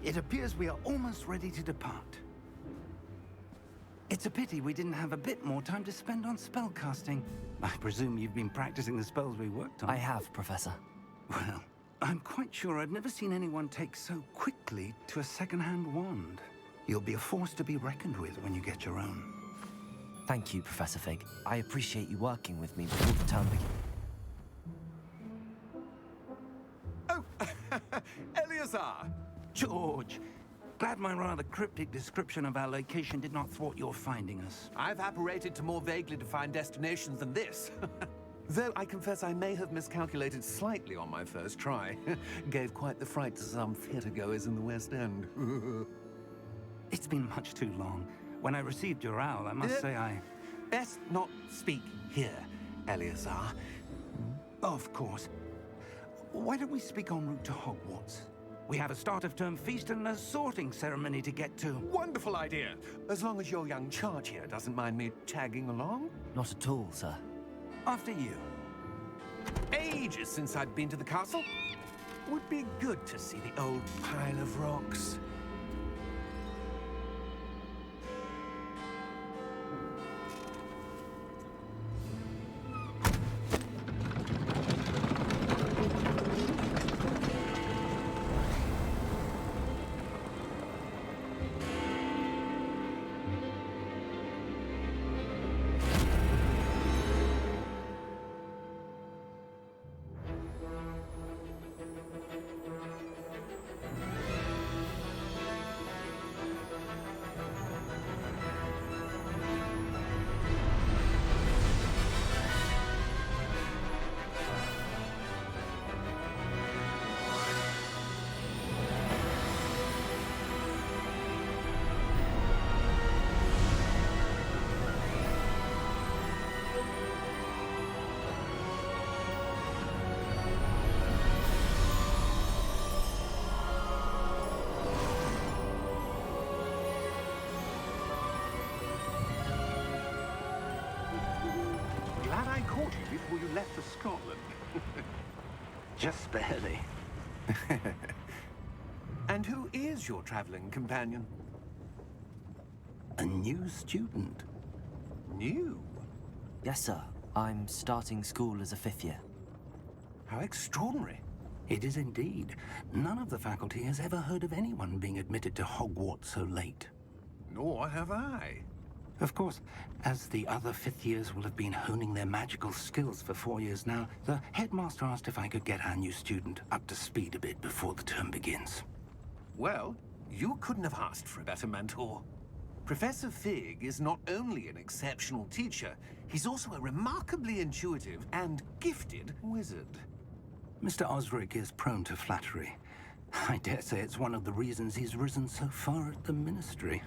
It appears we are almost ready to depart. It's a pity we didn't have a bit more time to spend on spellcasting. I presume you've been practicing the spells we worked on. I have, Professor. Well, I'm quite sure I've never seen anyone take so quickly to a second-hand wand. You'll be a force to be reckoned with when you get your own. Thank you, Professor Fig. I appreciate you working with me before the term begins. Oh, Eleazar! George! Glad my rather cryptic description of our location did not thwart your finding us. I've apparated to more vaguely defined destinations than this. Though I confess I may have miscalculated slightly on my first try. Gave quite the fright to some theatre-goers in the West End. It's been much too long. When I received your owl, I must say I... Best not speak here, Eleazar. Of course. Why don't we speak en route to Hogwarts? We have a start-of-term feast and a sorting ceremony to get to. Wonderful idea! As long as your young charge here doesn't mind me tagging along. Not at all, sir. After you. Ages since I'd been to the castle. Would be good to see the old pile of rocks. Glad I caught you before you left for Scotland. Just barely. And who is your traveling companion? A new student. New? Yes, sir. I'm starting school as a 5th year. How extraordinary. It is indeed. None of the faculty has ever heard of anyone being admitted to Hogwarts so late. Nor have I. Of course, as the other 5th years will have been honing their magical skills for 4 years now, the headmaster asked if I could get our new student up to speed a bit before the term begins. Well, you couldn't have asked for a better mentor. Professor Fig is not only an exceptional teacher, he's also a remarkably intuitive and gifted wizard. Mr. Osric is prone to flattery. I dare say it's one of the reasons he's risen so far at the ministry.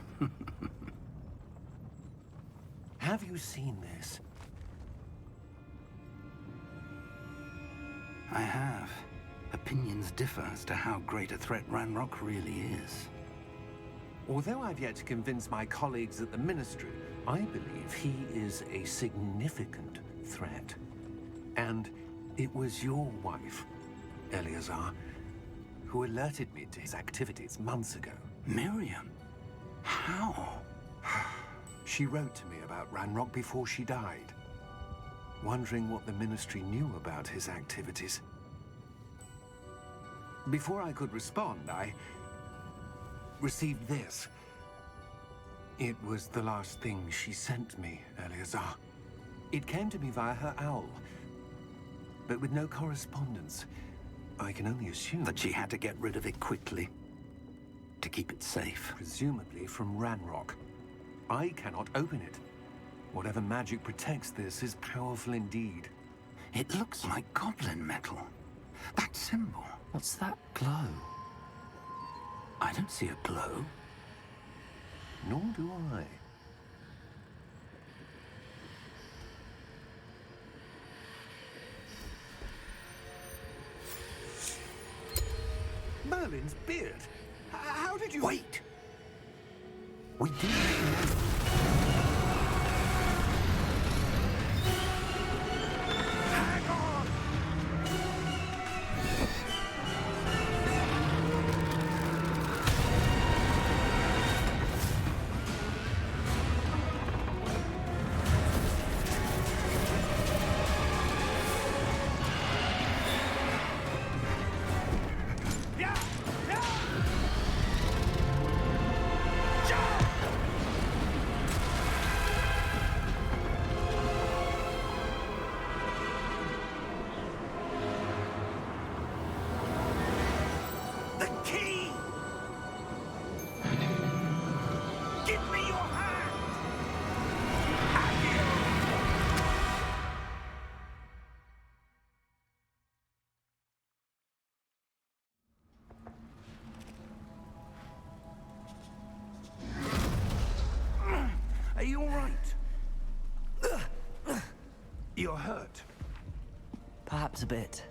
Have you seen this? I have. Opinions differ as to how great a threat Ranrock really is. Although I've yet to convince my colleagues at the Ministry, I believe he is a significant threat. And it was your wife, Eleazar, who alerted me to his activities months ago. Miriam? How? She wrote to me about Ranrock before she died, wondering what the Ministry knew about his activities. Before I could respond, I received this. It was the last thing she sent me, Eleazar. It came to me via her owl, but with no correspondence. I can only assume That she had to get rid of it quickly, to keep it safe. presumably from Ranrock. I cannot open it. Whatever magic protects this is powerful indeed. It looks like goblin metal. That symbol. What's that glow? I don't see a glow. Nor do I. Merlin's beard. How did you... Wait! We do know. Hang on! You're hurt. Perhaps a bit.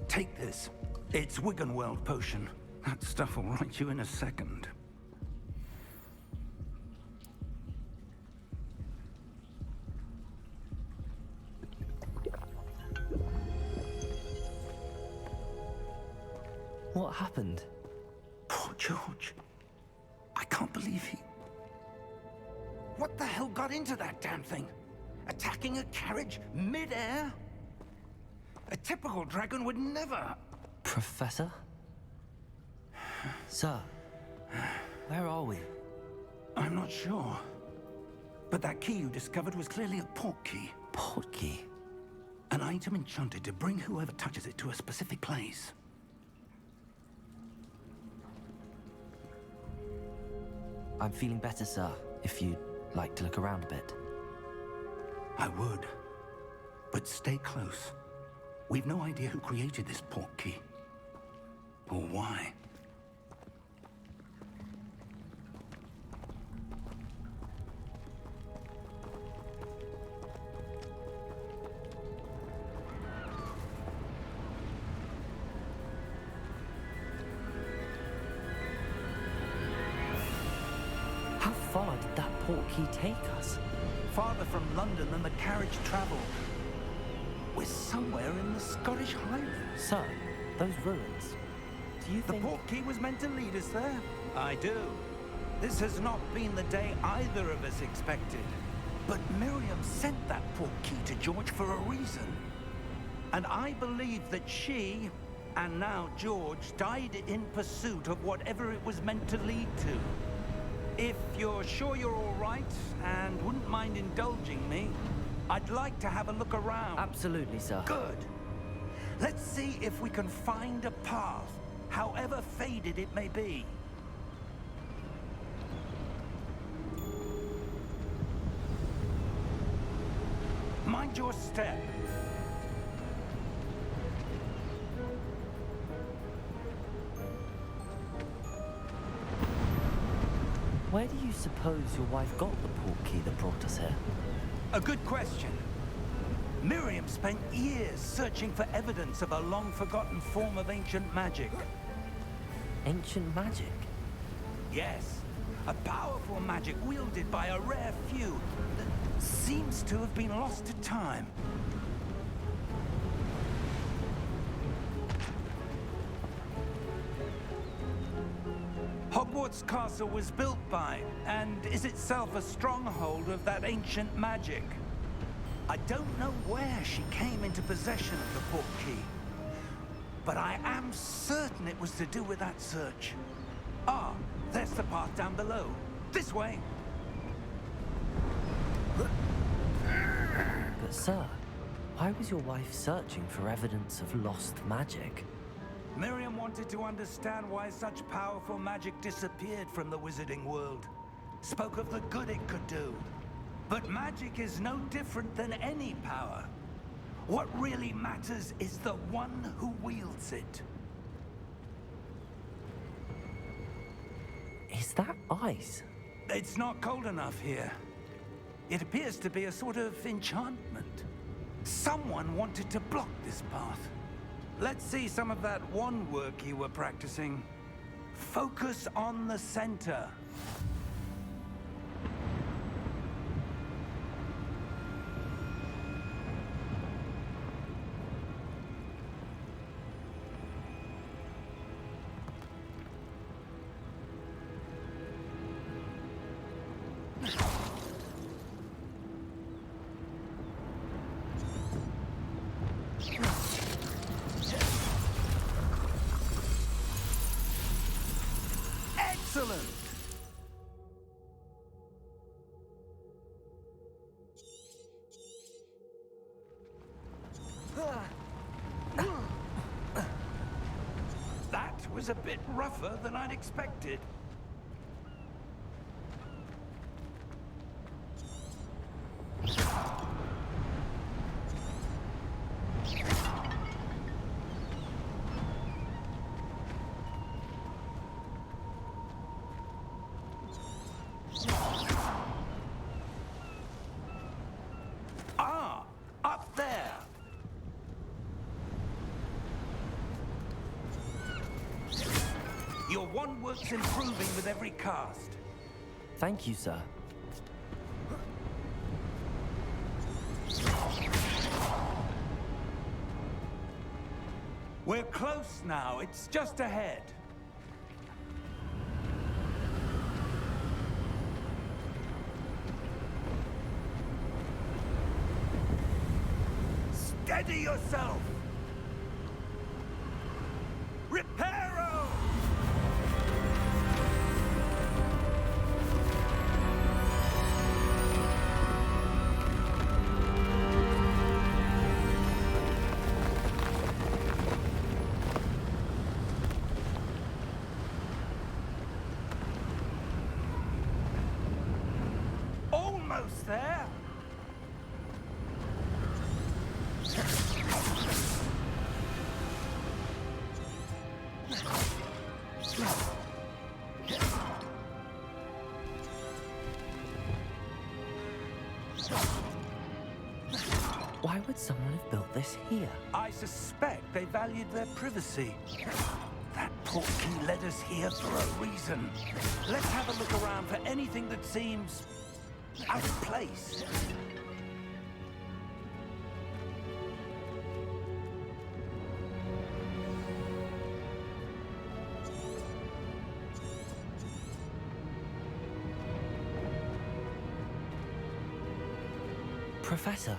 Take this. It's Wiggenworld potion. That stuff will right you in a second. What happened? Poor George. I can't believe he... What the hell got into that damn thing? Attacking a carriage mid-air? A typical dragon would never... Professor? Sir, where are we? I'm not sure. But that key you discovered was clearly a port key. Port key? An item enchanted to bring whoever touches it to a specific place. I'm feeling better, sir, if you'd like to look around a bit. I would. But stay close. We've no idea who created this port key. Or why. How far did that port key take us? Farther from London than the carriage traveled. We're somewhere in the Scottish Highlands. Sir, those ruins. Do you The think... port key was meant to lead us there? I do. This has not been the day either of us expected. But Miriam sent that port key to George for a reason. And I believe that she, and now George, died in pursuit of whatever it was meant to lead to. If you're sure you're all right, and wouldn't mind indulging me, I'd like to have a look around. Absolutely, sir. Good. Let's see if we can find a path, however faded it may be. Mind your step. Where do you suppose your wife got the port key that brought us here? A good question. Miriam spent years searching for evidence of a long-forgotten form of ancient magic. Ancient magic? Yes, a powerful magic wielded by a rare few that seems to have been lost to time. Hogwarts Castle was built by, and is itself a stronghold of that ancient magic. I don't know where she came into possession of the port key, but I am certain it was to do with that search. Ah, there's the path down below. This way. But sir, why was your wife searching for evidence of lost magic? Miriam wanted to understand why such powerful magic disappeared from the wizarding world. Spoke of the good it could do. But magic is no different than any power. What really matters is the one who wields it. Is that ice? It's not cold enough here. It appears to be a sort of enchantment. Someone wanted to block this path. Let's see some of that wand work you were practicing. Focus on the center. Excellent! That was a bit rougher than I'd expected. Ah! Your wand works improving with every cast. Thank you, sir. We're close now. It's just ahead. Steady yourself! Reparo! Almost there! Why would someone have built this here? I suspect they valued their privacy. That portkey led us here for a reason. Let's have a look around for anything that seems out of place. Professor,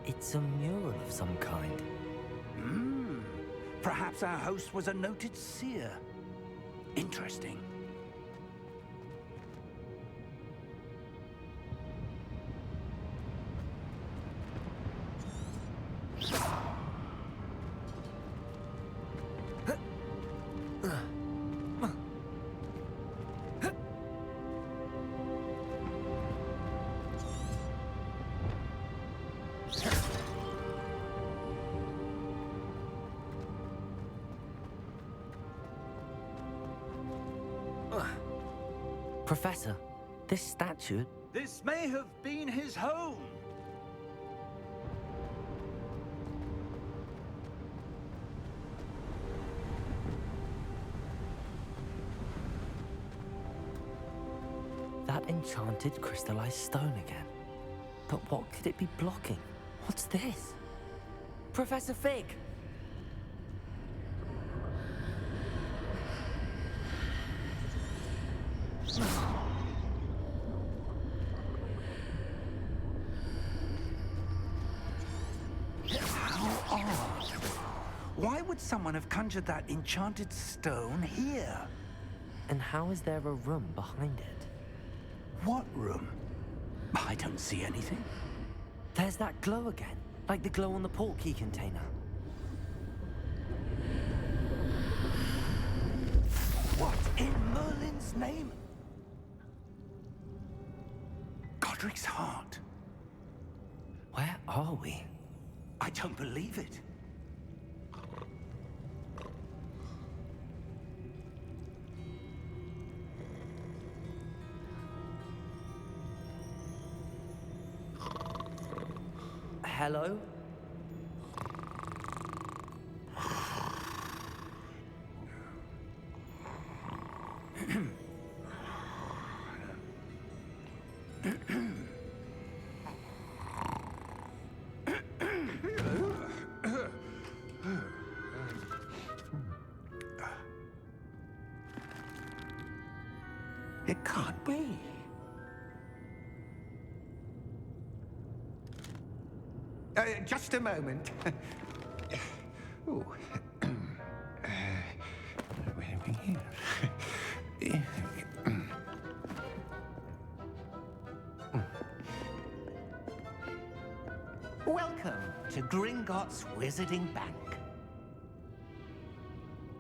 it's a mural of some kind. Perhaps our host was a noted seer. Interesting. Professor, this statue... This may have been his home. That enchanted crystallized stone again. But what could it be blocking? What's this? Professor Fig! How odd. Why would someone have conjured that enchanted stone here? And how is there a room behind it? What room? I don't see anything. There's that glow again, like the glow on the portkey container. What in Merlin's name? Godric's heart. Where are we? I don't believe it. Hello? It can't be. Just a moment. Ooh. Where are we here? Welcome to Gringotts Wizarding Bank.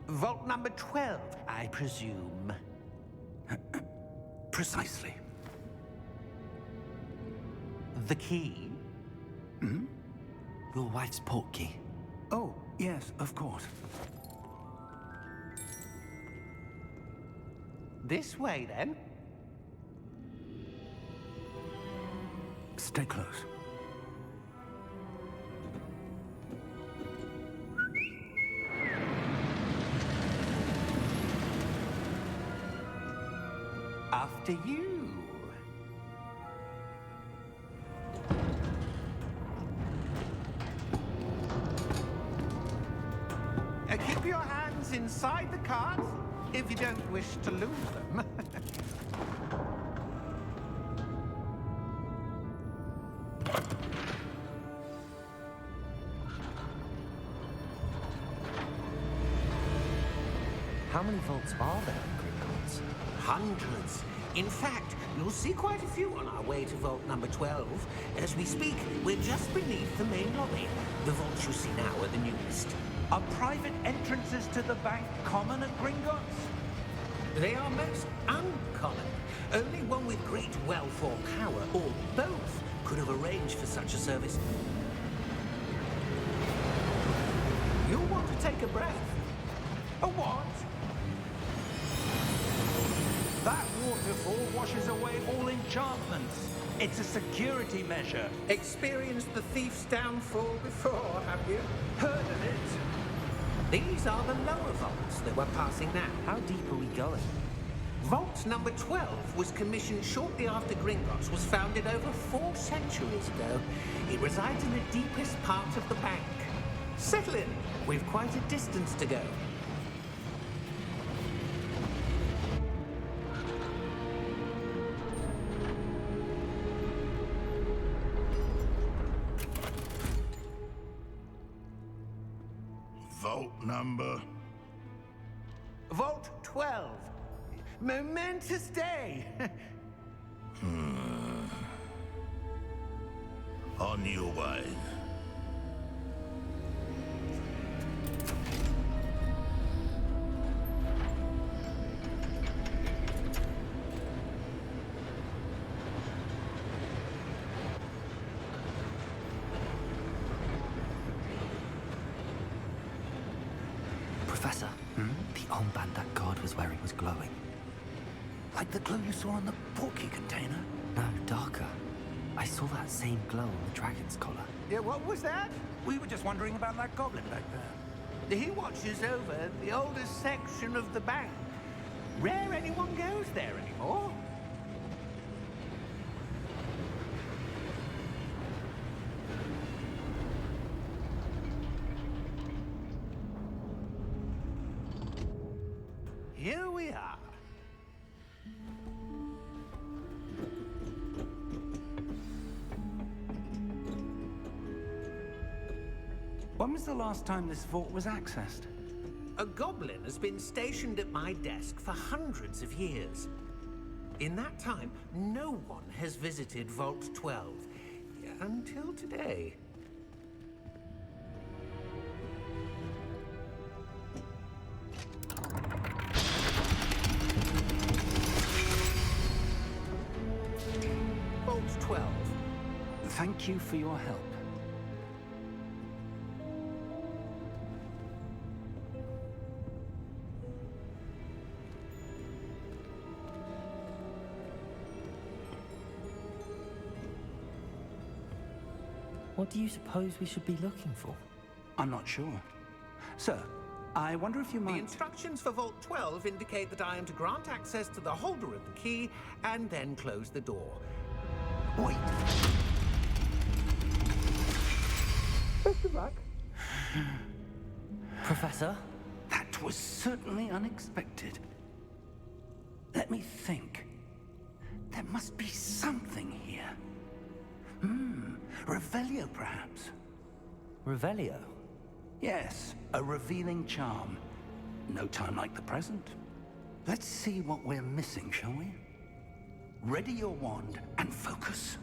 Vault number 12, I presume. Precisely. The key? Your wife's portkey. Oh, yes, of course. This way, then. Stay close. After you. Keep your hands inside the cart if you don't wish to lose them. How many vaults are there in Gringotts? Hundreds. In fact, you'll see quite a few on our way to vault number 12. As we speak, we're just beneath the main lobby. The vaults you see now are the newest. Are private entrances to the bank common at Gringotts? They are most uncommon. Only one with great wealth or power, or both, could have arranged for such a service. You'll want to take a breath. A what? That waterfall washes away all enchantments. It's a security measure. Experienced the thief's downfall before, have you? Heard of it? These are the lower vaults that we're passing now. How deep are we going? Vault number 12 was commissioned shortly after Gringotts was founded over 4 centuries ago. It resides in the deepest part of the bank. Settle in. We've quite a distance to go. Vault number? Vault 12. Momentous day. On your way. Professor, the armband that guard was wearing was glowing. Like the glow you saw on the porky container? No, darker. I saw that same glow on the dragon's collar. Yeah, what was that? We were just wondering about that goblin back there. He watches over the oldest section of the bank. Rare anyone goes there anymore. Here we are. When was the last time this vault was accessed? A goblin has been stationed at my desk for hundreds of years. In that time, no one has visited Vault 12. Until today. Vault 12. Thank you for your help. What do you suppose we should be looking for? I'm not sure. Sir, I wonder if you The might... instructions for Vault 12 indicate that I am to grant access to the holder of the key and then close the door. Wait. Best of luck. Professor? That was certainly unexpected. Let me think. There must be something here. Revelio, perhaps? Revelio? Yes, a revealing charm. No time like the present. Let's see what we're missing, shall we? Ready your wand and focus.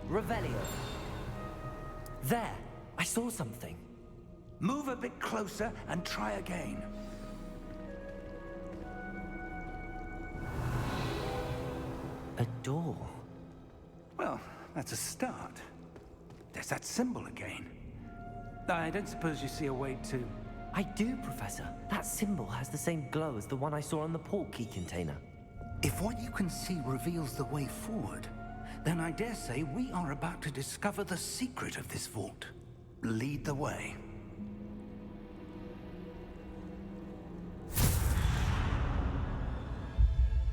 Revelio. There. saw something. Move a bit closer and try again. A door. Well, that's a start. There's that symbol again. I don't suppose you see a way to... I do, Professor. That symbol has the same glow as the one I saw on the portkey container. If what you can see reveals the way forward, then I dare say we are about to discover the secret of this vault. Lead the way.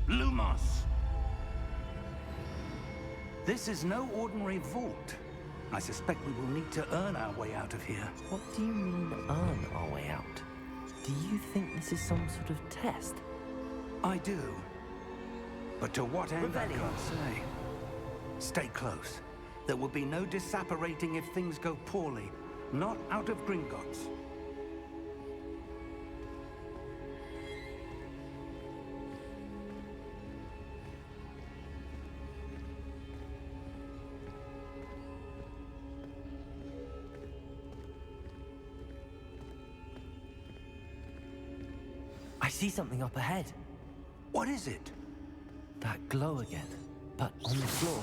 Lumos! This is no ordinary vault. I suspect we will need to earn our way out of here. What do you mean, earn our way out? Do you think this is some sort of test? I do. But to what end, I Revelio. can't say. Stay close. There will be no disapparating if things go poorly. Not out of Gringotts. I see something up ahead. What is it? That glow again, but on the floor.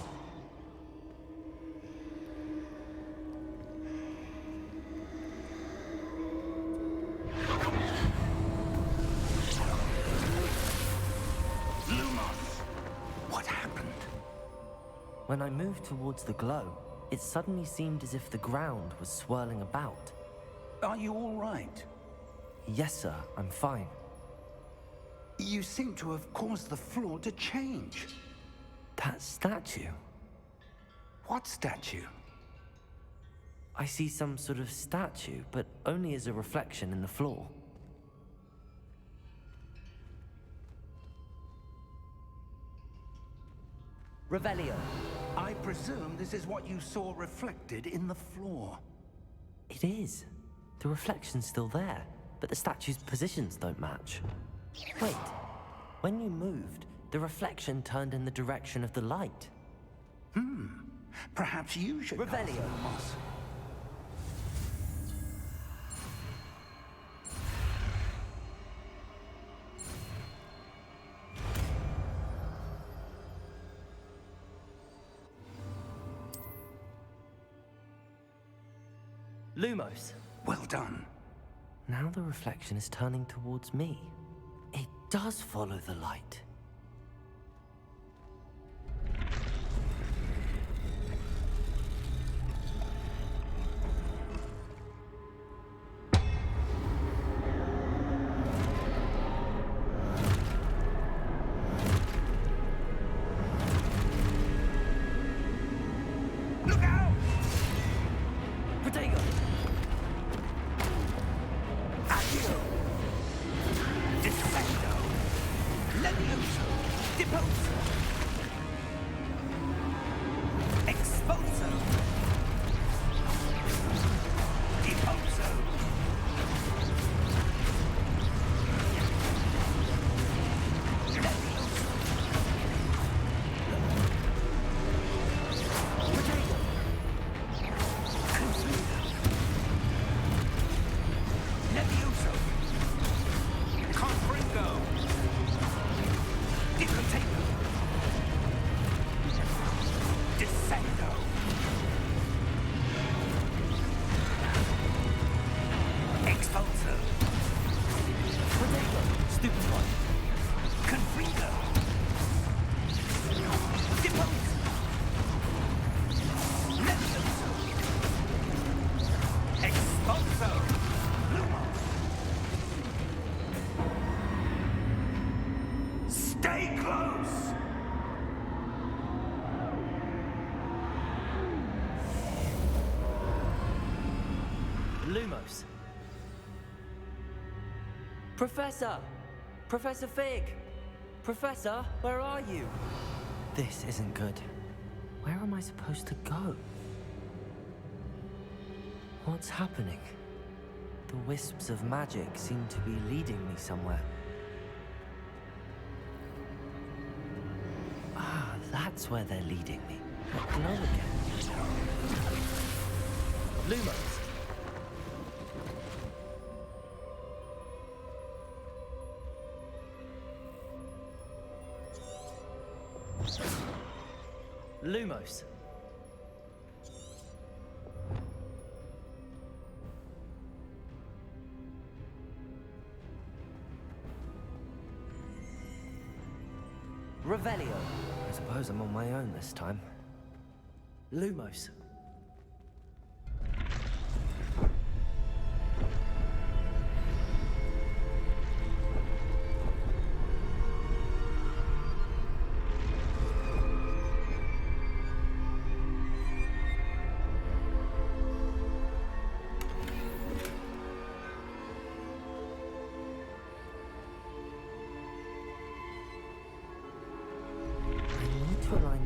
Lumos! What happened? When I moved towards the glow, it suddenly seemed as if the ground was swirling about. Are you all right? Yes, sir, I'm fine. You seem to have caused the floor to change. That statue. What statue? I see some sort of statue, but only as a reflection in the floor. Revelio. I presume this is what you saw reflected in the floor. It is. The reflection's still there, but the statue's positions don't match. Wait. When you moved, the reflection turned in the direction of the light. Perhaps you should... Revelio. Lumos. Lumos. Well done. Now the reflection is turning towards me. It does follow the light. Look out! Protego! Accio! Defendo! Levioso! Deposo! Expulso! Deposo! Levioso! Protego! Confuso! Levioso! Confringo! Depotato! Descendo! Expulso! Protego! Stupid one. Confringo! Deposo! Levioso! Expulso! Lumos! Stay close! Lumos. Professor! Professor Fig! Professor, where are you? This isn't good. Where am I supposed to go? What's happening? The wisps of magic seem to be leading me somewhere. Ah, that's where they're leading me. That glow again. Lumos, Lumos. Revelio. I suppose I'm on my own this time. Lumos.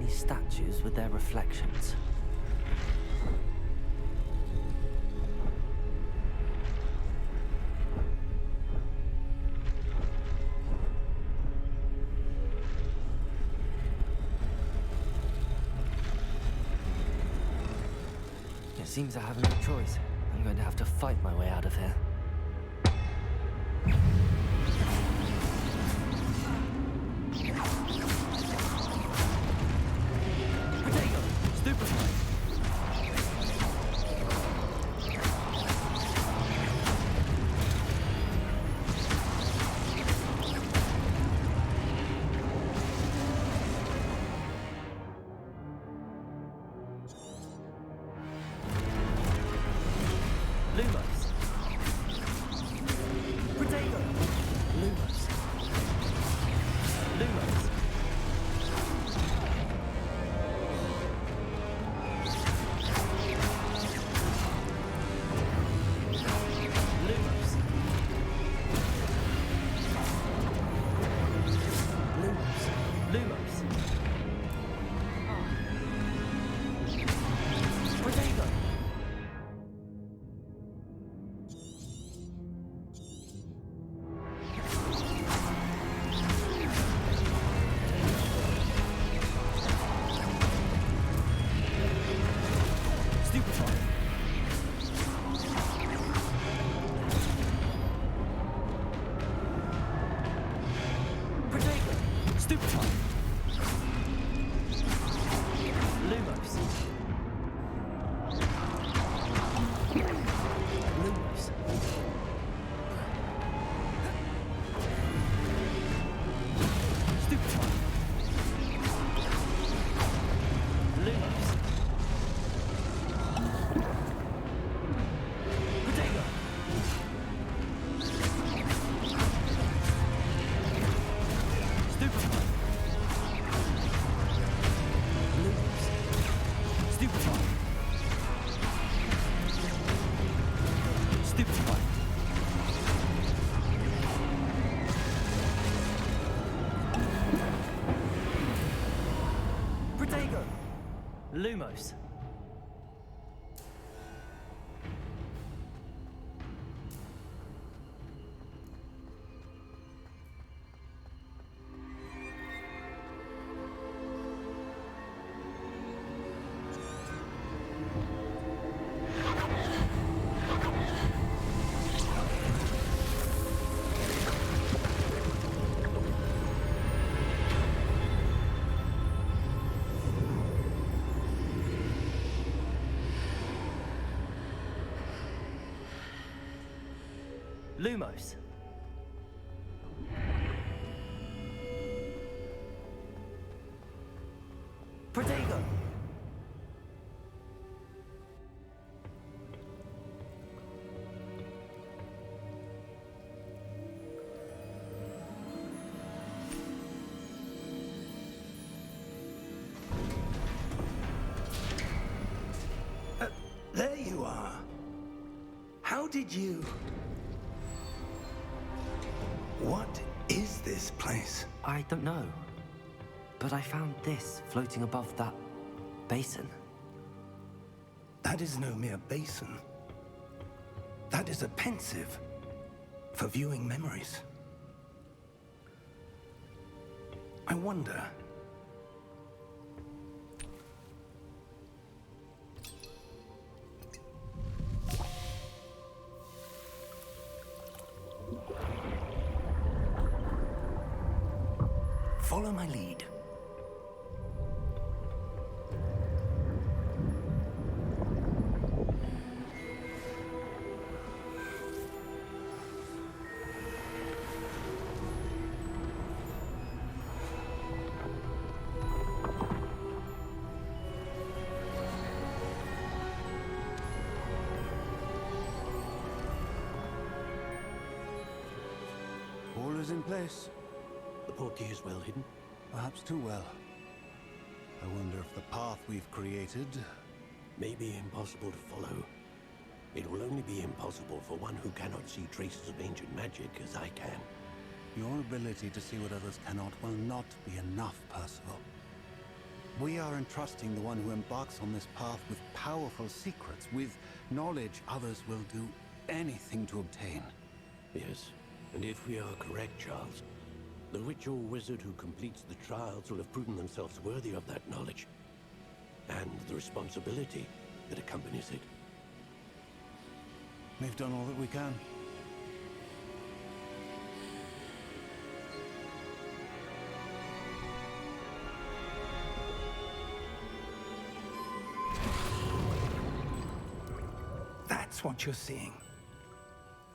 Statues with their reflections. It seems I have no choice. I'm going to have to fight my way out of here. Lumos. Lumos. Protego. There you are. How did you... What is this place? I don't know. But I found this floating above that basin. That is no mere basin. That is a pensive for viewing memories. I wonder... Follow my lead. is in place. The portkey is well hidden. Perhaps too well. I wonder if the path we've created... May be impossible to follow. It will only be impossible for one who cannot see traces of ancient magic as I can. Your ability to see what others cannot will not be enough, Percival. We are entrusting the one who embarks on this path with powerful secrets, with knowledge others will do anything to obtain. Yes, and if we are correct, Charles, the witch or wizard who completes the trials will have proven themselves worthy of that knowledge, and the responsibility that accompanies it. We've done all that we can. That's what you're seeing.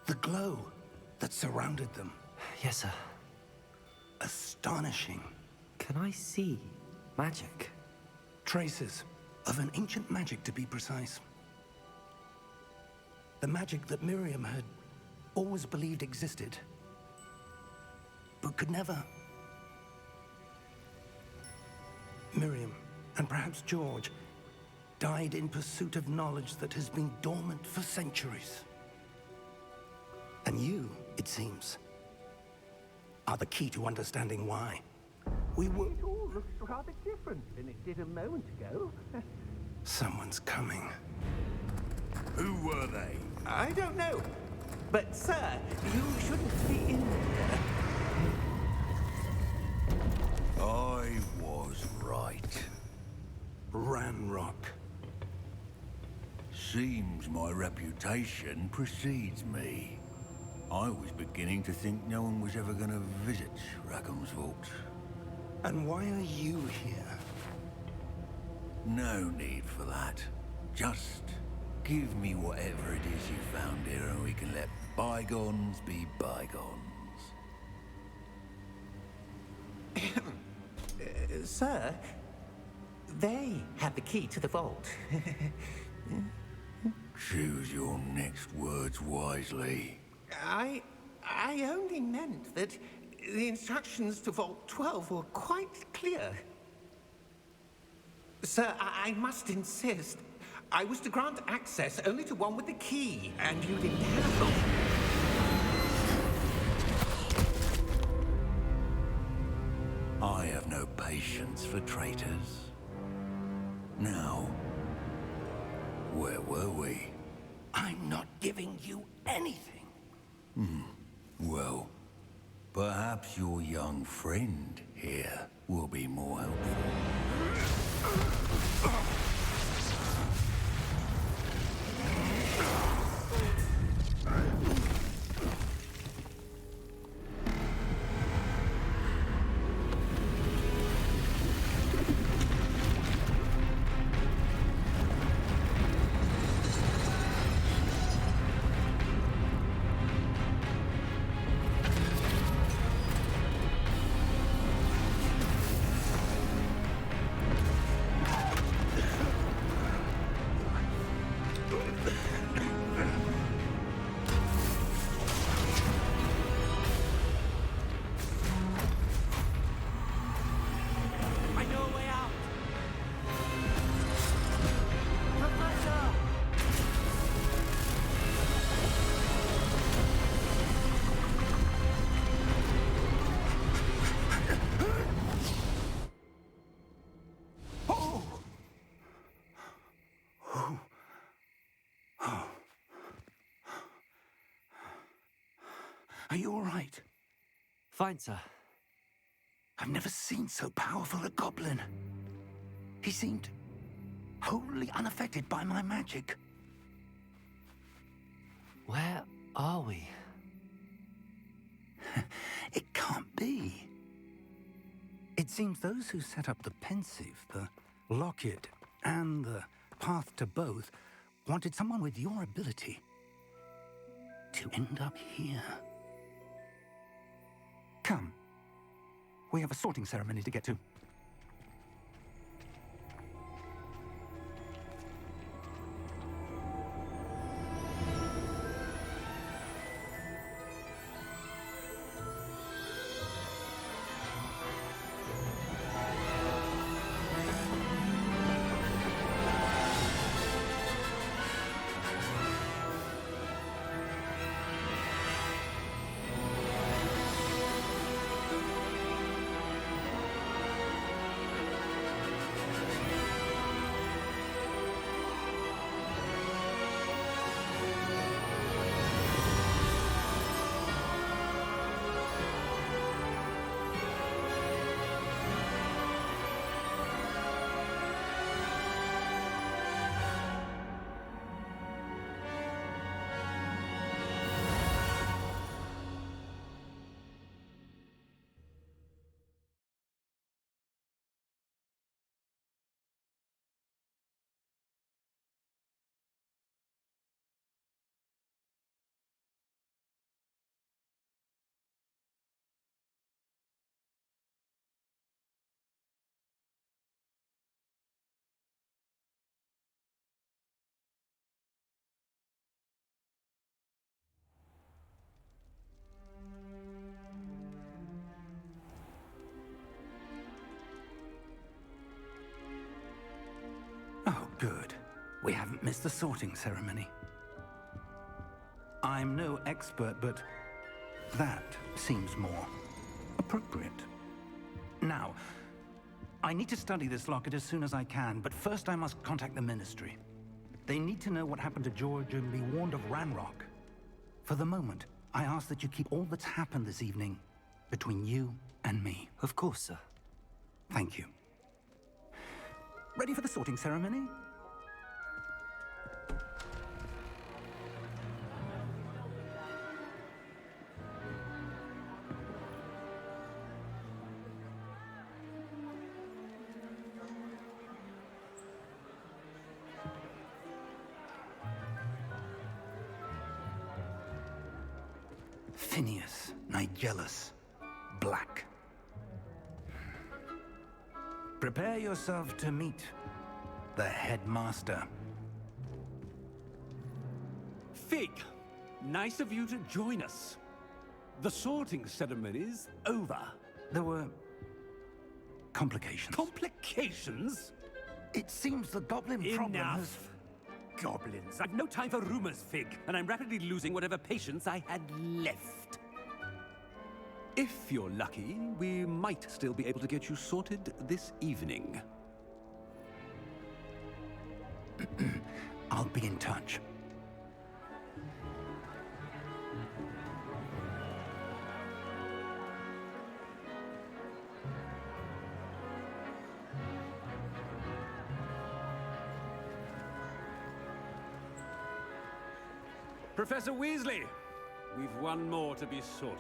The glow that surrounded them. Yes, sir. Astonishing. Can I see magic? Traces of an ancient magic, to be precise. The magic that Miriam had always believed existed, but could never. Miriam, and perhaps George, died in pursuit of knowledge that has been dormant for centuries. And you, it seems, are the key to understanding why. We were... It all looks rather different than it did a moment ago. Someone's coming. Who were they? I don't know. But, sir, you shouldn't be in there. I was right. Ranrock. Seems my reputation precedes me. I was beginning to think no one was ever going to visit Rackham's vault. And why are you here? No need for that. Just give me whatever it is you found here and we can let bygones be bygones. Sir, they have the key to the vault. Choose your next words wisely. I only meant that the instructions to Vault 12 were quite clear. Sir, I must insist. I was to grant access only to one with the key, and you didn't have them. I have no patience for traitors. Now, where were we? I'm not giving you anything. Well, perhaps your young friend here will be more helpful. Are you all right? Fine, sir. I've never seen so powerful a goblin. He seemed wholly unaffected by my magic. Where are we? It can't be. It seems those who set up the pensive, the locket, and the path to both wanted someone with your ability to end up here. Come. We have a sorting ceremony to get to. Good. We haven't missed the sorting ceremony. I'm no expert, but that seems more appropriate. Now, I need to study this locket as soon as I can, but first I must contact the Ministry. They need to know what happened to George and be warned of Ranrock. For the moment, I ask that you keep all that's happened this evening between you and me. Of course, sir. Thank you. Ready for the sorting ceremony? Phineas, Nigellus, Black. Prepare yourself to meet the headmaster. Fig, nice of you to join us. The sorting ceremony's over. There were complications. Complications? It seems the goblin problem has... Enough! Goblins. I've no time for rumors, Fig, and I'm rapidly losing whatever patience I had left. If you're lucky, we might still be able to get you sorted this evening. I'll be in touch. Professor Weasley, we've one more to be sorted.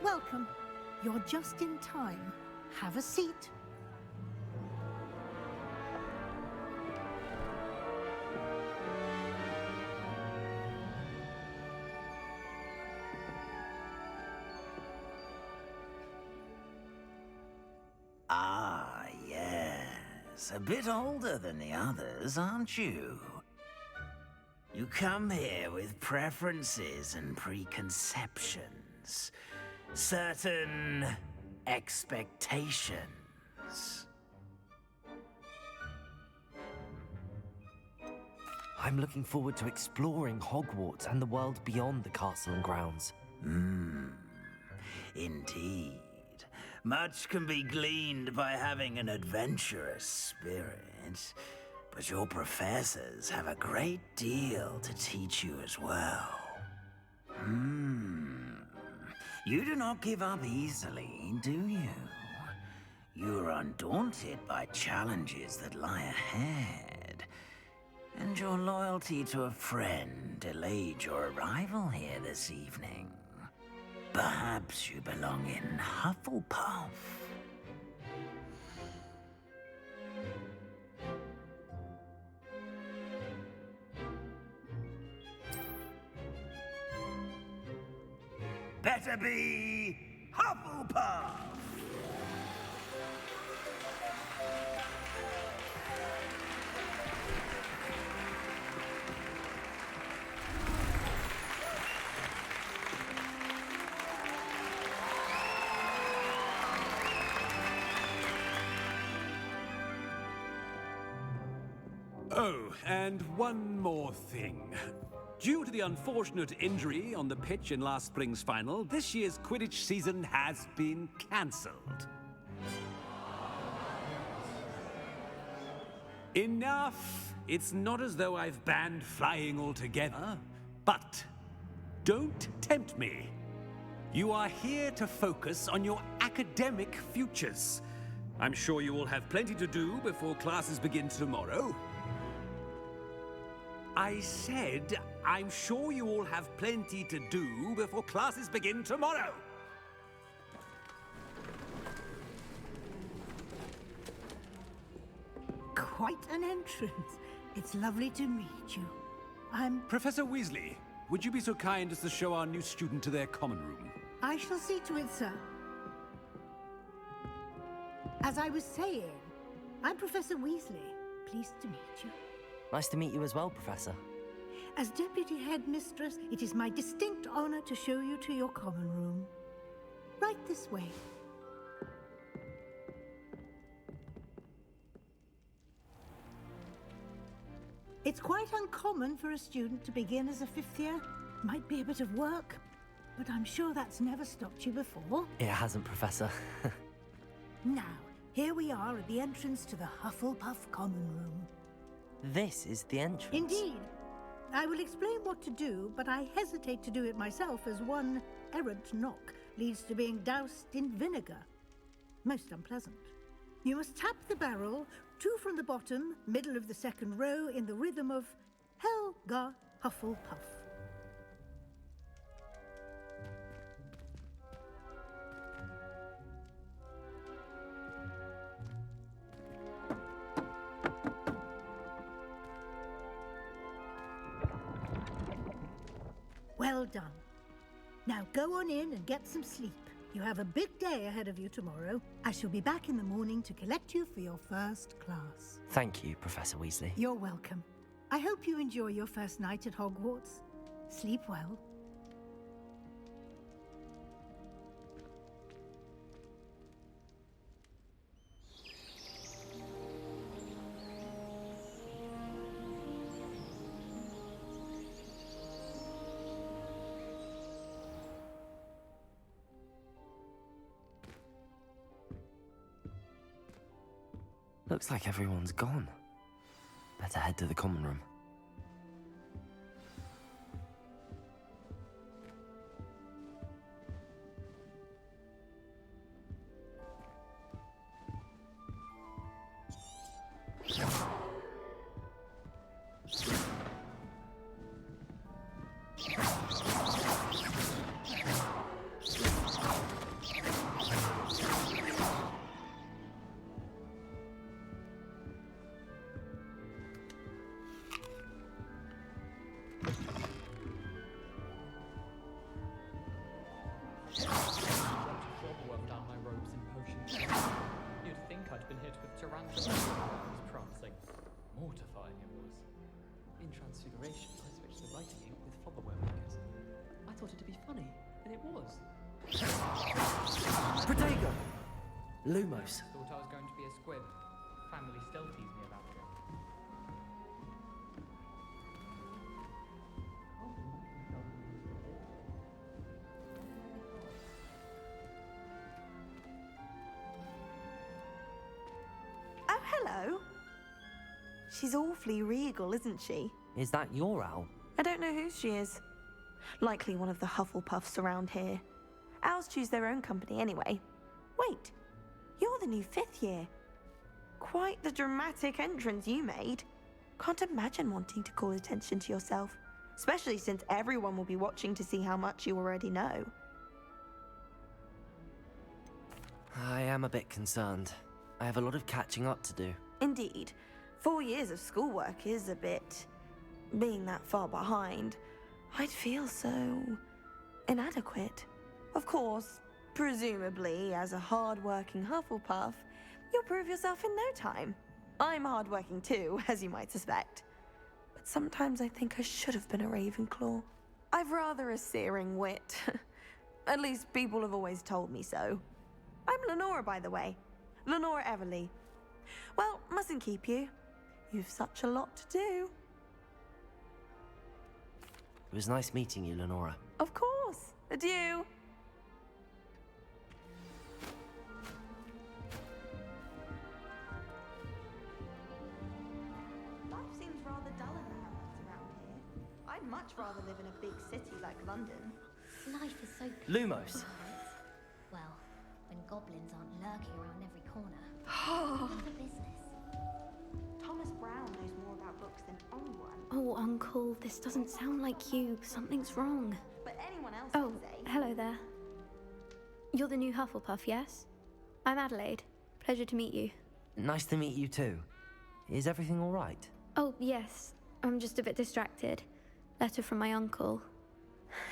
Welcome. You're just in time. Have a seat. Ah, yes. A bit older than the others, aren't you? You come here with preferences and preconceptions. Certain expectations. I'm looking forward to exploring Hogwarts and the world beyond the castle and grounds. Indeed. Much can be gleaned by having an adventurous spirit. But your professors have a great deal to teach you as well. You do not give up easily, do you? You are undaunted by challenges that lie ahead. And your loyalty to a friend delayed your arrival here this evening. Perhaps you belong in Hufflepuff. Better be Hufflepuff! Oh, and one more thing. Due to the unfortunate injury on the pitch in last spring's final, this year's Quidditch season has been cancelled. Enough! It's not as though I've banned flying altogether, but don't tempt me. You are here to focus on your academic futures. I'm sure you will have plenty to do before classes begin tomorrow. I said, I'm sure you all have plenty to do before classes begin tomorrow. Quite an entrance. It's lovely to meet you. I'm... Professor Weasley, would you be so kind as to show our new student to their common room? I shall see to it, sir. As I was saying, I'm Professor Weasley. Pleased to meet you. Nice to meet you as well, Professor. As Deputy Headmistress, it is my distinct honor to show you to your common room. Right this way. It's quite uncommon for a student to begin as a fifth year. Might be a bit of work, but I'm sure that's never stopped you before. It hasn't, Professor. Now, here we are at the entrance to the Hufflepuff Common Room. This is the entrance. Indeed. I will explain what to do, but I hesitate to do it myself as one errant knock leads to being doused in vinegar. Most unpleasant. You must tap the barrel, 2 from the bottom, middle of the second row, in the rhythm of Helga Hufflepuff. Well done. Now go on in and get some sleep. You have a big day ahead of you tomorrow. I shall be back in the morning to collect you for your first class. Thank you, Professor Weasley. You're welcome. I hope you enjoy your first night at Hogwarts. Sleep well. Looks like everyone's gone. Better head to the common room. down my robes and potions. You'd think I'd been hit with tarantula. I was prancing. Mortifying it was. In Transfiguration, I switched the writing ink with flobberware makers. I thought it to be funny, and it was. Protego! Lumos. Thought I was going to be a squib. Family still tease me about it. Oh, hello. She's awfully regal, isn't she? Is that your owl? I don't know who she is. Likely one of the Hufflepuffs around here. Owls choose their own company anyway. Wait, you're the new 5th year. Quite the dramatic entrance you made. Can't imagine wanting to call attention to yourself, especially since everyone will be watching to see how much you already know. I am a bit concerned. I have a lot of catching up to do. Indeed. 4 years of schoolwork is a bit... being that far behind, I'd feel so... inadequate. Of course, presumably, as a hard-working Hufflepuff, you'll prove yourself in no time. I'm hard-working too, as you might suspect. But sometimes I think I should have been a Ravenclaw. I've rather a searing wit. At least people have always told me so. I'm Lenora, by the way. Lenora Everly. Well, mustn't keep you. You've such a lot to do. It was nice meeting you, Lenora. Of course. Adieu. Life seems rather dull in the hamlets around here. I'd much rather live in a big city like London. Life is so Lumos. Well, when goblins aren't lurking around every corner. None of the business. Thomas Brown knows more about books than anyone. Oh, Uncle, this doesn't sound like you. Something's wrong. But anyone else Oh, can say. hello there. You're the new Hufflepuff, yes? I'm Adelaide. Pleasure to meet you. Nice to meet you too. Is everything all right? Oh, yes. I'm just a bit distracted. Letter from my uncle.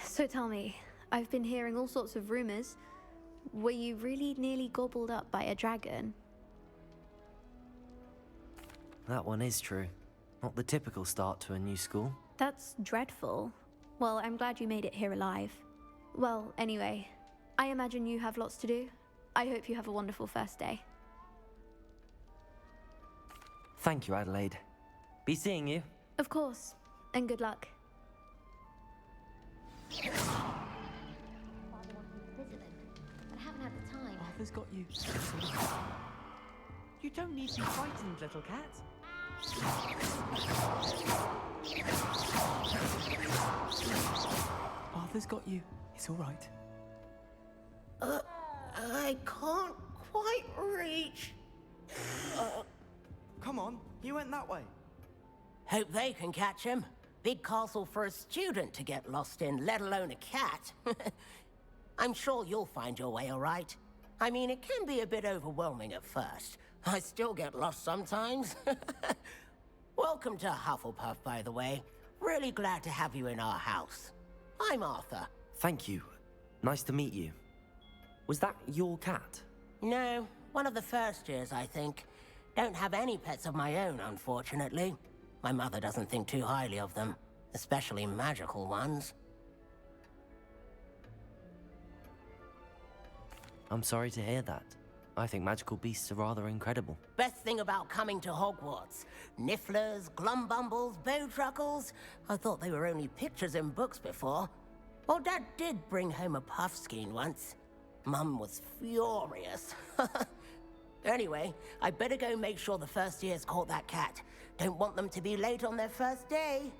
So tell me, I've been hearing all sorts of rumors. Were you really nearly gobbled up by a dragon? That one is true. Not the typical start to a new school. That's dreadful. Well, I'm glad you made it here alive. Well, anyway, I imagine you have lots to do. I hope you have a wonderful first day. Thank you, Adelaide. Be seeing you. Of course, and good luck. Father wants me to visit them, but I haven't had the time. Arthur's got you. You don't need to be frightened, little cat. Arthur's got you. It's all right. I can't quite reach. Come on, you went that way. Hope they can catch him. Big castle for a student to get lost in, let alone a cat. I'm sure you'll find your way all right. I mean, it can be a bit overwhelming at first. I still get lost sometimes. Welcome to Hufflepuff, by the way. Really glad to have you in our house. I'm Arthur. Thank you. Nice to meet you. Was that your cat? No, one of the first years, I think. Don't have any pets of my own, unfortunately. My mother doesn't think too highly of them, especially magical ones. I'm sorry to hear that. I think magical beasts are rather incredible. Best thing about coming to Hogwarts. Nifflers, glumbumbles, bowtruckles. I thought they were only pictures in books before. Well, Dad did bring home a puffskein once. Mum was furious. Anyway, I better go make sure the first years caught that cat. Don't want them to be late on their first day.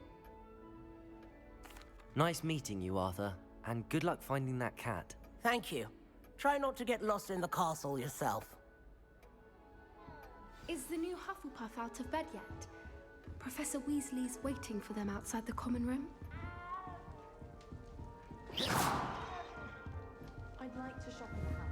Nice meeting you, Arthur. And good luck finding that cat. Thank you. Try not to get lost in the castle yourself. Is the new Hufflepuff out of bed yet? Professor Weasley's waiting for them outside the common room. I'd like to shop in the house.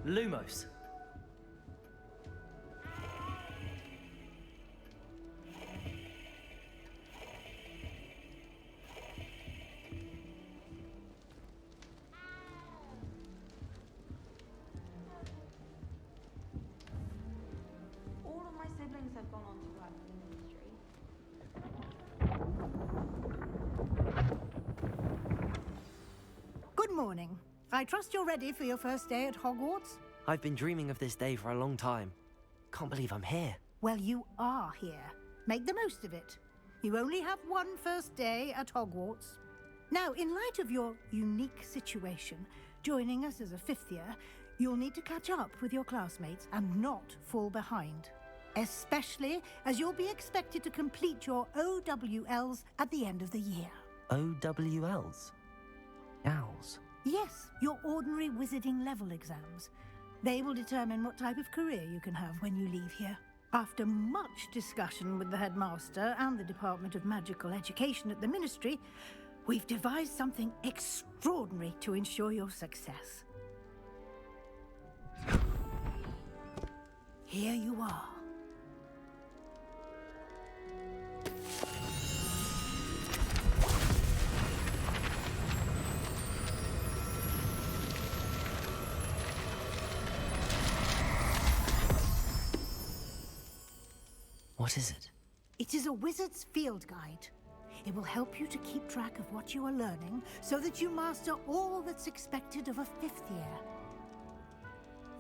Lumos. All of my siblings have gone on to work for the ministry. Good morning. I trust you're ready for your first day at Hogwarts? I've been dreaming of this day for a long time. Can't believe I'm here. Well, you are here. Make the most of it. You only have one first day at Hogwarts. Now, in light of your unique situation, joining us as a fifth year, you'll need to catch up with your classmates and not fall behind. Especially as you'll be expected to complete your OWLs at the end of the year. OWLs? Owls? Yes, your ordinary wizarding level exams. They will determine what type of career you can have when you leave here. After much discussion with the headmaster and the Department of Magical Education at the Ministry, we've devised something extraordinary to ensure your success. Here you are. What is it? It is a wizard's field guide. It will help you to keep track of what you are learning so that you master all that's expected of a fifth year.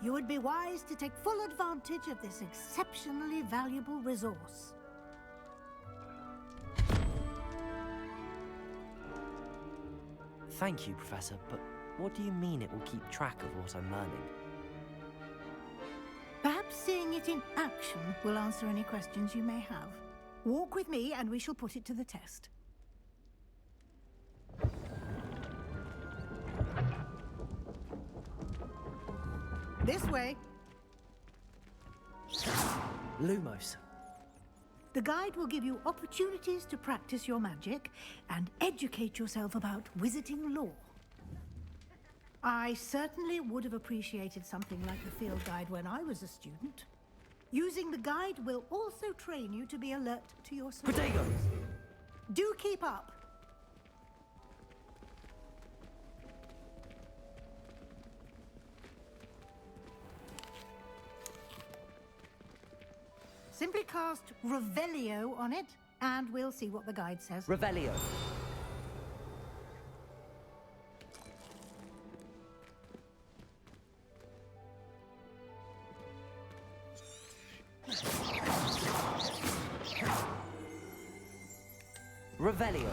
You would be wise to take full advantage of this exceptionally valuable resource. Thank you, Professor, but what do you mean it will keep track of what I'm learning? Perhaps seeing it in action will answer any questions you may have. Walk with me and we shall put it to the test. This way. Lumos. The guide will give you opportunities to practice your magic and educate yourself about wizarding lore. I certainly would have appreciated something like the field guide when I was a student. Using the guide will also train you to be alert to your surroundings. Do keep up. Simply cast Revelio on it, and we'll see what the guide says. Revelio. Revelio.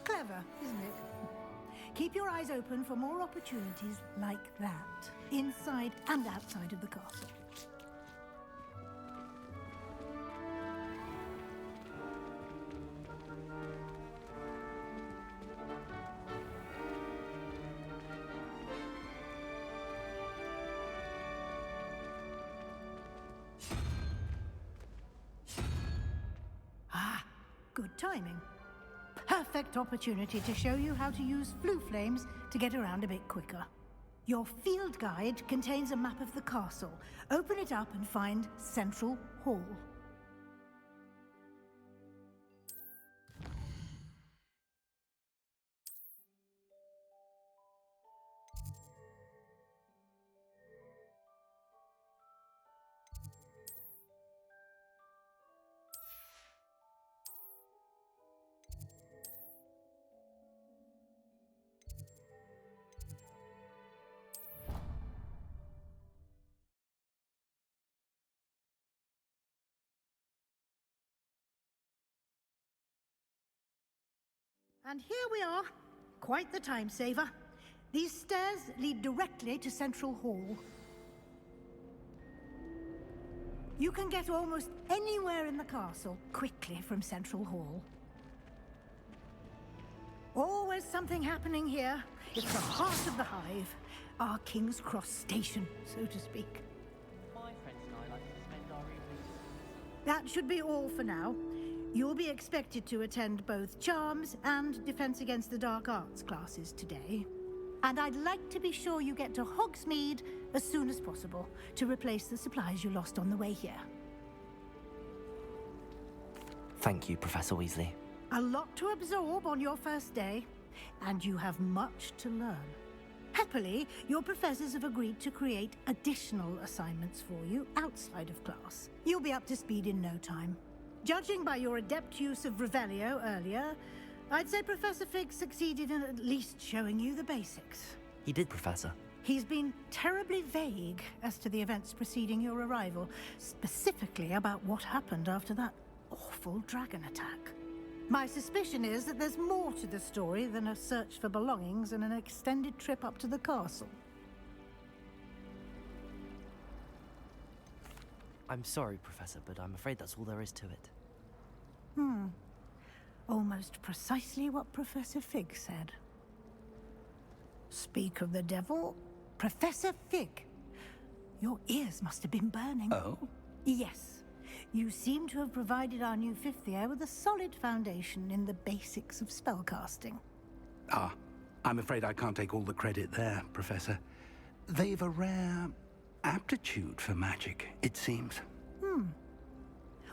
Clever, isn't it? Keep your eyes open for more opportunities like that, inside and outside of the castle. Ah, good timing. Perfect opportunity to show you how to use flue flames to get around a bit quicker. Your field guide contains a map of the castle. Open it up and find Central Hall. And here we are. Quite the time saver. These stairs lead directly to Central Hall. You can get almost anywhere in the castle quickly from Central Hall. Always something happening here. It's the heart of the hive. Our King's Cross station, so to speak. My friends and I like to spend our evenings. That should be all for now. You'll be expected to attend both Charms and Defense Against the Dark Arts classes today. And I'd like to be sure you get to Hogsmeade as soon as possible to replace the supplies you lost on the way here. Thank you, Professor Weasley. A lot to absorb on your first day, and you have much to learn. Happily, your professors have agreed to create additional assignments for you outside of class. You'll be up to speed in no time. Judging by your adept use of Revelio earlier, I'd say Professor Fig succeeded in at least showing you the basics. He did, Professor. He's been terribly vague as to the events preceding your arrival, specifically about what happened after that awful dragon attack. My suspicion is that there's more to the story than a search for belongings and an extended trip up to the castle. I'm sorry, Professor, but I'm afraid that's all there is to it. Almost precisely what Professor Fig said. Speak of the devil, Professor Fig. Your ears must have been burning. Oh? Yes. You seem to have provided our new fifth year with a solid foundation in the basics of spellcasting. Ah, I'm afraid I can't take all the credit there, Professor. They've a rare aptitude for magic, it seems.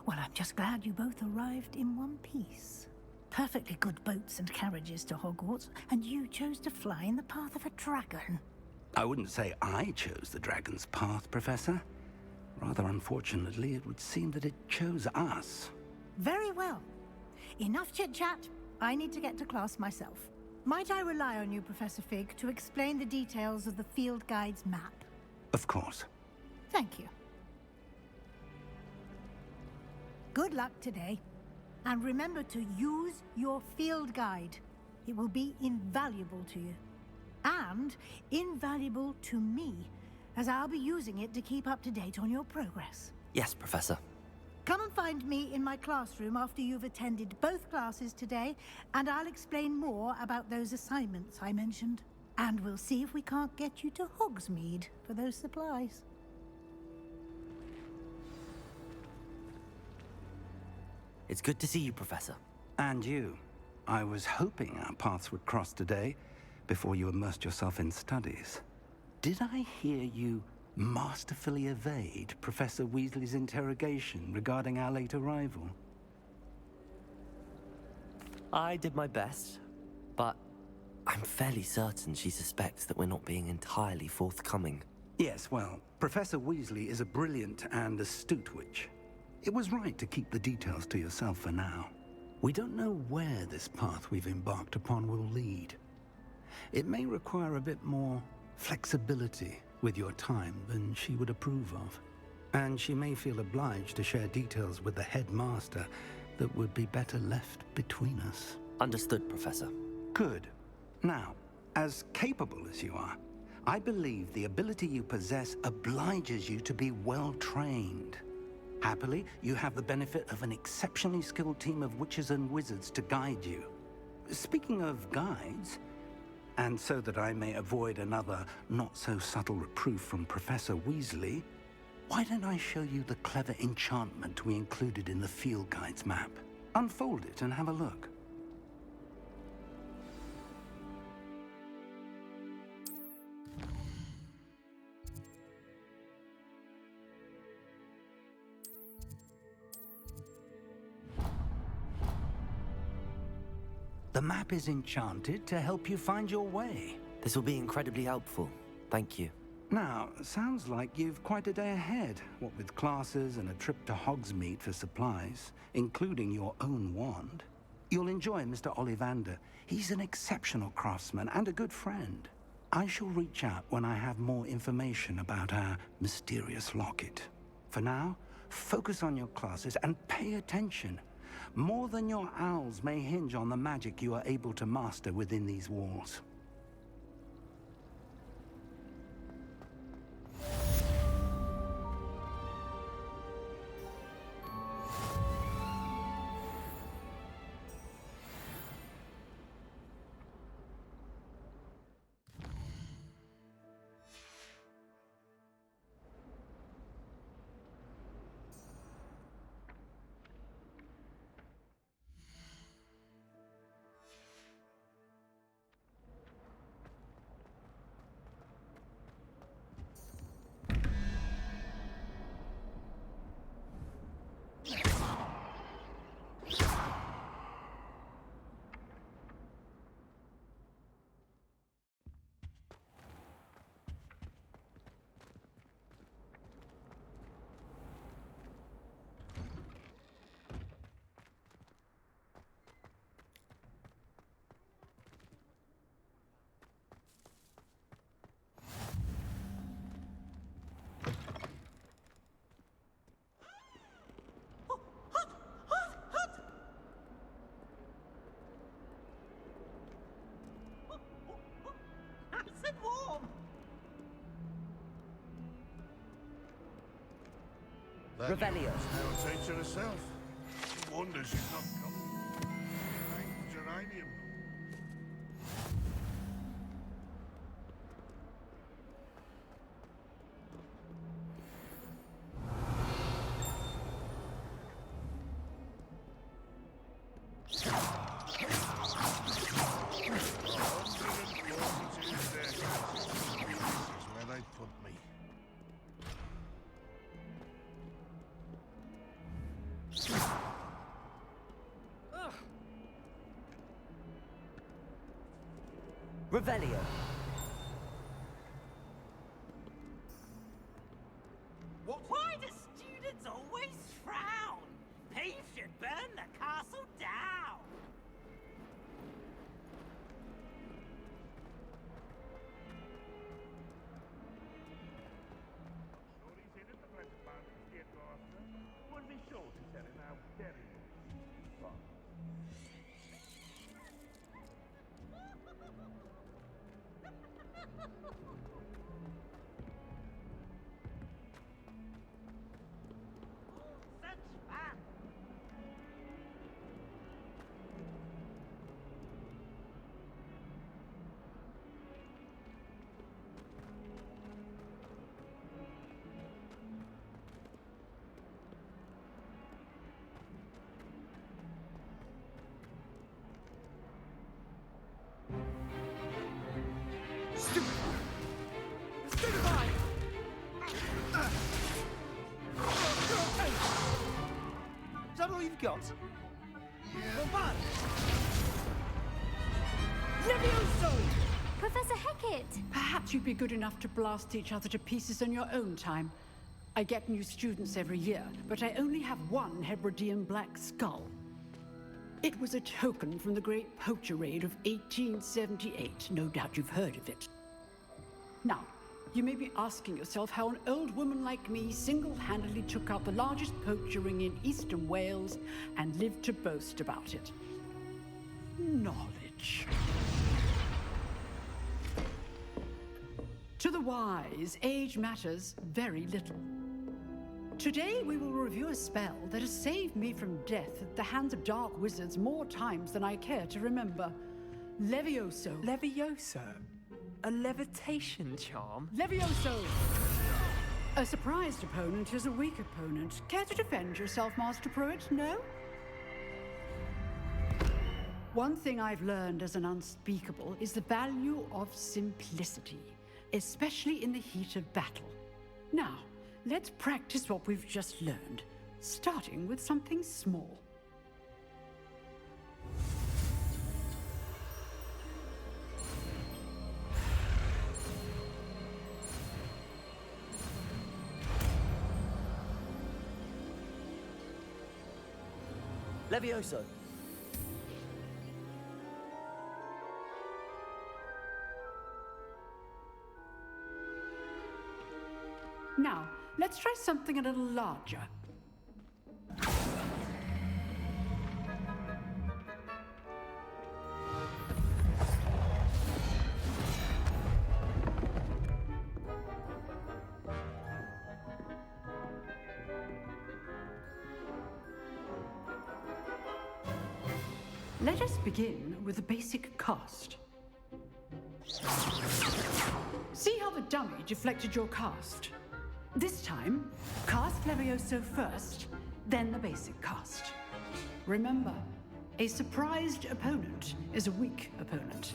Well, I'm just glad you both arrived in one piece. Perfectly good boats and carriages to Hogwarts, and you chose to fly in the path of a dragon. I wouldn't say I chose the dragon's path, Professor. Rather unfortunately, it would seem that it chose us. Very well. Enough chit-chat. I need to get to class myself. Might I rely on you, Professor Fig, to explain the details of the field guide's map? Of course. Thank you. Good luck today. And remember to use your field guide. It will be invaluable to you. And invaluable to me, as I'll be using it to keep up to date on your progress. Yes, Professor. Come and find me in my classroom after you've attended both classes today, and I'll explain more about those assignments I mentioned. And we'll see if we can't get you to Hogsmeade for those supplies. It's good to see you, Professor. And you. I was hoping our paths would cross today, before you immersed yourself in studies. Did I hear you masterfully evade Professor Weasley's interrogation regarding our late arrival? I did my best, but I'm fairly certain she suspects that we're not being entirely forthcoming. Yes, well, Professor Weasley is a brilliant and astute witch. It was right to keep the details to yourself for now. We don't know where this path we've embarked upon will lead. It may require a bit more flexibility with your time than she would approve of. And she may feel obliged to share details with the headmaster that would be better left between us. Understood, Professor. Good. Now, as capable as you are, I believe the ability you possess obliges you to be well trained. Happily, you have the benefit of an exceptionally skilled team of witches and wizards to guide you. Speaking of guides, and so that I may avoid another not-so-subtle reproof from Professor Weasley, why don't I show you the clever enchantment we included in the field guide's map? Unfold it and have a look. The map is enchanted to help you find your way. This will be incredibly helpful. Thank you. Now, sounds like you've quite a day ahead, what with classes and a trip to Hogsmeade for supplies, including your own wand. You'll enjoy Mr. Ollivander. He's an exceptional craftsman and a good friend. I shall reach out when I have more information about our mysterious locket. For now, focus on your classes and pay attention. More than your owls may hinge on the magic you are able to master within these walls. Revelio. Now teacher herself. No wonder she's not come. Geranium. Where they put me. Revelio. Why do students always frown? Peeves should burn the castle down. Sure he's in at the present moment, dear Gloucester. Would be sure to tell him how very he's fun. got? Levioso! Professor Hecat! Perhaps you'd be good enough to blast each other to pieces in your own time. I get new students every year, but I only have one Hebridean black skull. It was a token from the Great Poacher Raid of 1878. No doubt you've heard of it. Now, you may be asking yourself how an old woman like me single-handedly took out the largest poacher ring in eastern Wales and lived to boast about it. Knowledge. To the wise, age matters very little. Today we will review a spell that has saved me from death at the hands of dark wizards more times than I care to remember. Levioso. Levioso? A levitation charm? Levioso! A surprised opponent is a weak opponent. Care to defend yourself, Master Pruitt? No? One thing I've learned as an unspeakable is the value of simplicity, especially in the heat of battle. Now, let's practice what we've just learned, starting with something small. Levioso. Now, let's try something a little larger. Let us begin with the basic cast. See how the dummy deflected your cast? This time, cast Levioso first, then the basic cast. Remember, a surprised opponent is a weak opponent.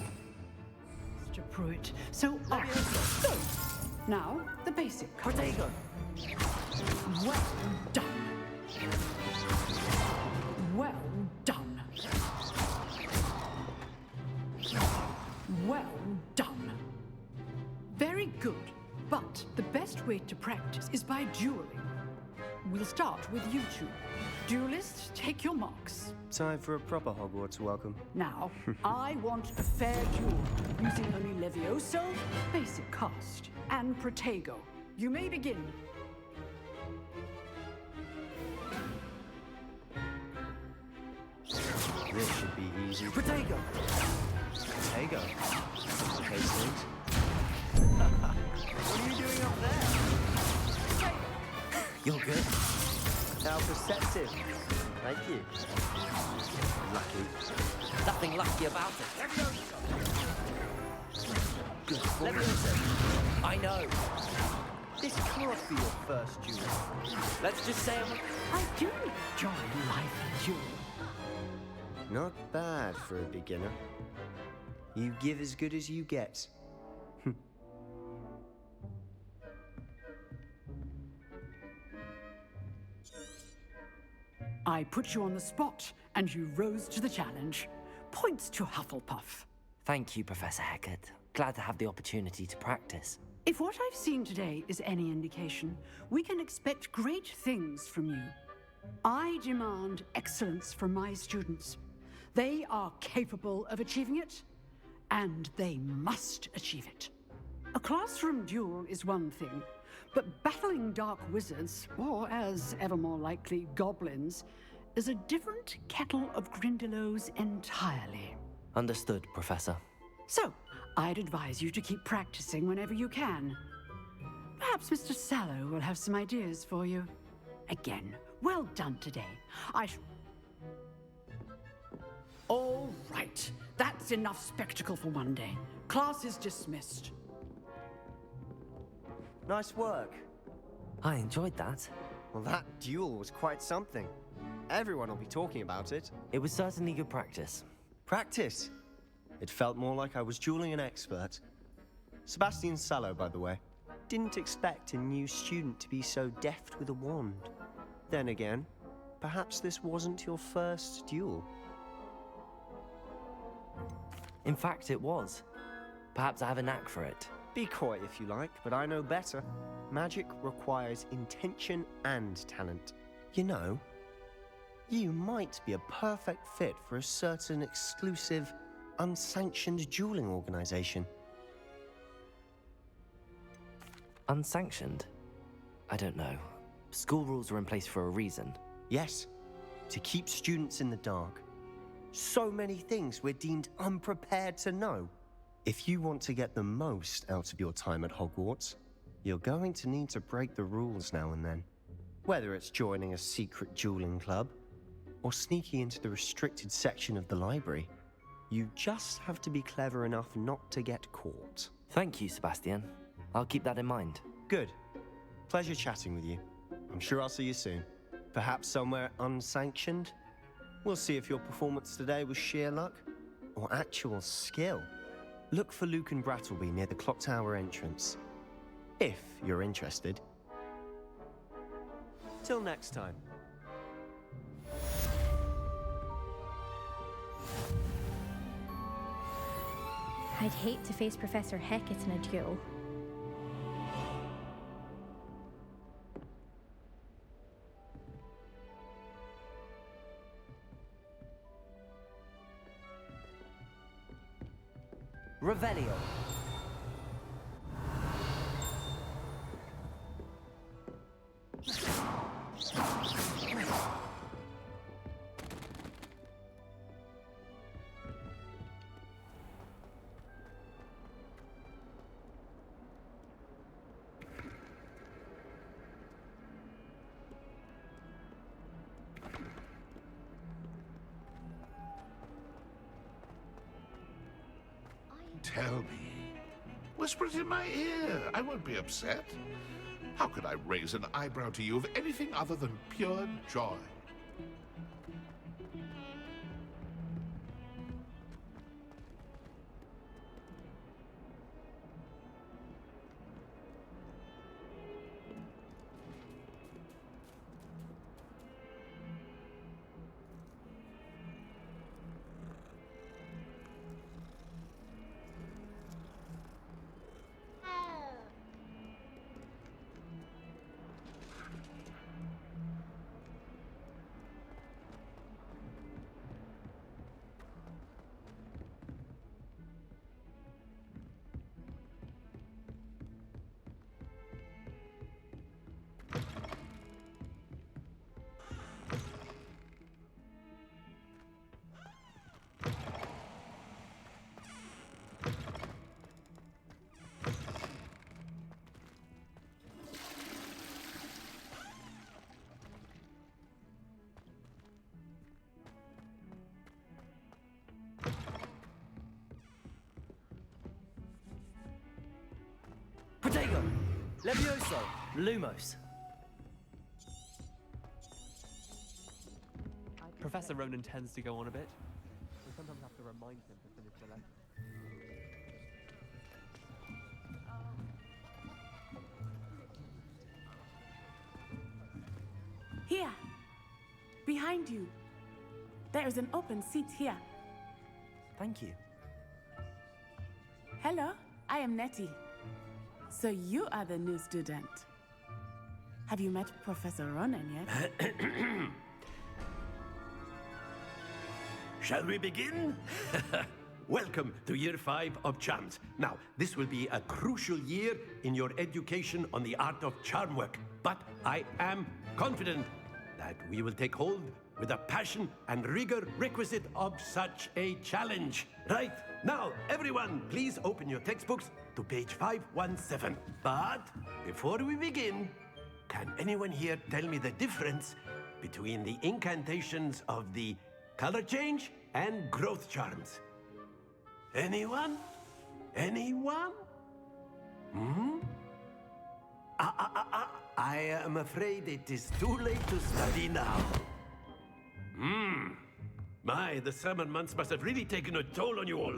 Mr. Pruitt, so so. Now, the basic cast. Protego. Well done. Well done. Well done. Very good. But the best way to practice is by dueling. We'll start with you two. Duelists, take your marks. Time for a proper Hogwarts welcome. Now, I want a fair duel, using only Levioso, basic cast, and Protego. You may begin. This should be easy. Protego. Protego. Okay, Snakes. What are you doing up there? You're good. How perceptive. Thank you. Lucky. Nothing lucky about it. Good Levioso. I know. This can't be your first duel. Let's just say I do enjoy life duel. Not bad for a beginner. You give as good as you get. I put you on the spot, and you rose to the challenge. Points to Hufflepuff. Thank you, Professor Hecat. Glad to have the opportunity to practice. If what I've seen today is any indication, we can expect great things from you. I demand excellence from my students. They are capable of achieving it, and they must achieve it. A classroom duel is one thing, but battling dark wizards, or as ever more likely, goblins, is a different kettle of Grindylows entirely. Understood, Professor. So, I'd advise you to keep practicing whenever you can. Perhaps Mr. Sallow will have some ideas for you. Again, well done today. All right, that's enough spectacle for one day. Class is dismissed. Nice work. I enjoyed that. Well, that duel was quite something. Everyone will be talking about it. It was certainly good practice. Practice? It felt more like I was dueling an expert. Sebastian Sallow, by the way. Didn't expect a new student to be so deft with a wand. Then again, perhaps this wasn't your first duel. In fact, it was. Perhaps I have a knack for it. Be coy if you like, but I know better. Magic requires intention and talent. You know, you might be a perfect fit for a certain exclusive, unsanctioned dueling organization. Unsanctioned? I don't know. School rules are in place for a reason. Yes, to keep students in the dark. So many things we're deemed unprepared to know. If you want to get the most out of your time at Hogwarts, you're going to need to break the rules now and then. Whether it's joining a secret dueling club, or sneaking into the restricted section of the library, you just have to be clever enough not to get caught. Thank you, Sebastian. I'll keep that in mind. Good. Pleasure chatting with you. I'm sure I'll see you soon. Perhaps somewhere unsanctioned? We'll see if your performance today was sheer luck or actual skill. Look for Luke and Brattleby near the clock tower entrance, if you're interested. Till next time. I'd hate to face Professor Hecat in a duel. Revelio. Tell me. Whisper it in my ear. I won't be upset. How could I raise an eyebrow to you of anything other than pure joy? Protego! Levioso! Lumos! Professor Ronan tends to go on a bit. We sometimes have to remind him to finish the lesson. Here! Behind you! There is an open seat here. Thank you. Hello, I am Nettie. So you are the new student. Have you met Professor Ronan yet? Shall we begin? Welcome to Year 5 of Charms. Now, this will be a crucial year in your education on the art of charm work. But I am confident that we will take hold with the passion and rigor requisite of such a challenge. Right, now, everyone, please open your textbooks to page 517. But before we begin, can anyone here tell me the difference between the incantations of the color change and growth charms? Anyone? Anyone? I am afraid it is too late to study now. My, the summer months must have really taken a toll on you all.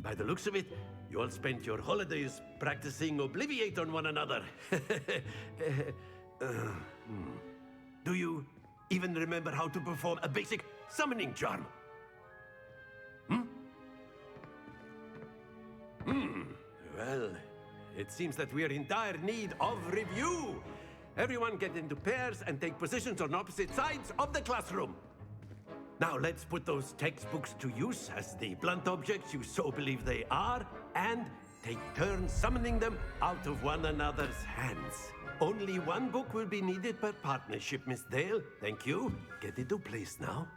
By the looks of it, you all spent your holidays practicing Obliviate on one another. Do you even remember how to perform a basic summoning charm. Well, it seems that we are in dire need of review. Everyone get into pairs and take positions on opposite sides of the classroom. Now let's put those textbooks to use as the blunt objects you so believe they are, and take turns summoning them out of one another's hands. Only one book will be needed per partnership, Miss Dale. Thank you. Get into place now.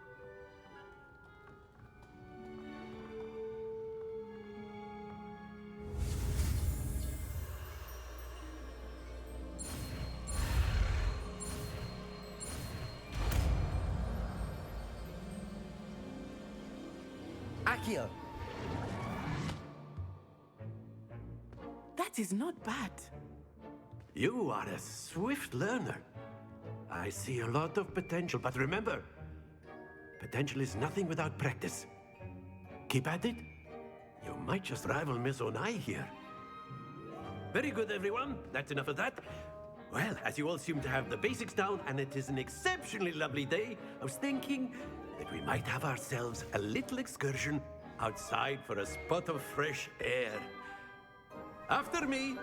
Accio. That is not bad. You are a swift learner. I see a lot of potential, but remember, potential is nothing without practice. Keep at it. You might just rival Miss Onai here. Very good, everyone. That's enough of that. Well, as you all seem to have the basics down, and it is an exceptionally lovely day, I was thinking that we might have ourselves a little excursion outside for a spot of fresh air. After me.